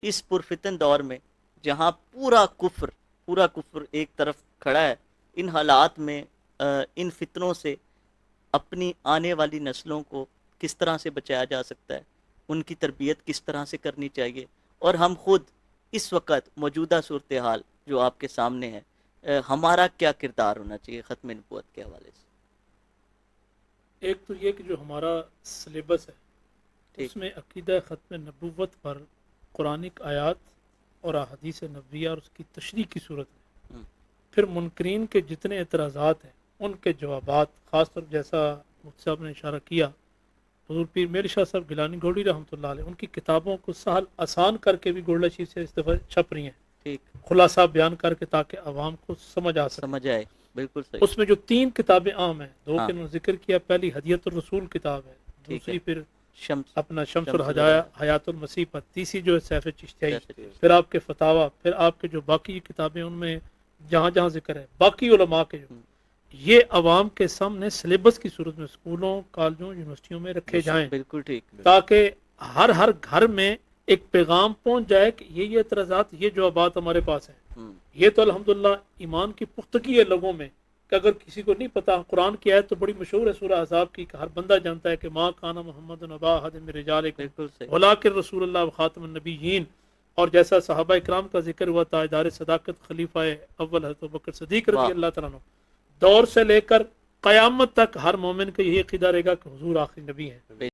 इस पुरफितन दौर में जहाँ पूरा कुफ्र एक तरफ खड़ा है, इन हालात में इन फितनों से अपनी आने वाली नस्लों को किस तरह से बचाया जा सकता है, उनकी तरबियत किस तरह से करनी चाहिए, और हम खुद इस वक्त मौजूदा सूरत हाल जो आपके सामने है, हमारा क्या किरदार होना चाहिए ख़त्म नबूवत के हवाले से। एक तो ये कि जो हमारा सिलेबस है ठीक। उसमें अकीदा ख़त्म नबूवत पर कुरानिक आयात और अहादीस नबविया और उसकी तशरीह की सूरत में, हम्म, फिर मुनकरीन के जितने एतराज़ात हैं उनके जवाबात, ख़ासतौर जैसा मुफ्ती साहब ने इशारा किया, हुज़ूर पीर मेर शाह साहब गिलानी घोड़ी रहमतुल्लाह अलैह उनकी किताबों को सहल आसान करके भी गोल्डा शीट से इस दफ़ा छप रही हैं, ठीक। खुलासा बयान करके, ताकि आवाम को समझ आ सके। समझ आए, बिल्कुल सही। उसमें जो 3 किताबें आम हैं, 2 हाँ। के मैंने जिक्र किया, पहली हदियतुर रसूल किताब है, ठीक दूसरी है। फिर शम्स अपना शम्सुल शम्सुल हदाया हुदा। हयातुल मसीह पर, तीसरी जो है सैफ चिश्तियाई, ठीक। फिर आपके फतावा, फिर आपके जो बाकी किताबें उनमें जहाँ जहाँ जिक्र है बाकी उलमा के, जो ये अवाम के सामने सिलेबस की सूरत में स्कूलों, कॉलेजों, यूनिवर्सिटियों में रखे जाएं, बिल्कुल ठीक। ताकि हर घर में एक पैगाम पहुंच जाए कि ये एतराज़ात, ये जवाबात हमारे पास हैं। ये तो अल्हम्दुलिल्लाह ईमान की पुख्तगी है लोगों में, कि अगर किसी को नहीं पता, कुरान की आयत तो बड़ी मशहूर है सूरह अहज़ाब की, हर बंदा जानता है कि माँ काना मोहम्मद नबा अहद मिन रिजालिकुम वलाकिन रसूलुल्लाह व खातमुन नबिय्यीन, और जैसा सहाबा इकराम का जिक्र हुआ, ताजदार सदाकत खलीफा अव्वल हज़रत अबू बकर सिद्दीक़ रज़ी अल्लाह तआला अन्हु, दौर से लेकर क़यामत तक हर मोमिन का यही अक़ीदा रहेगा कि हुज़ूर आखिरी नबी हैं।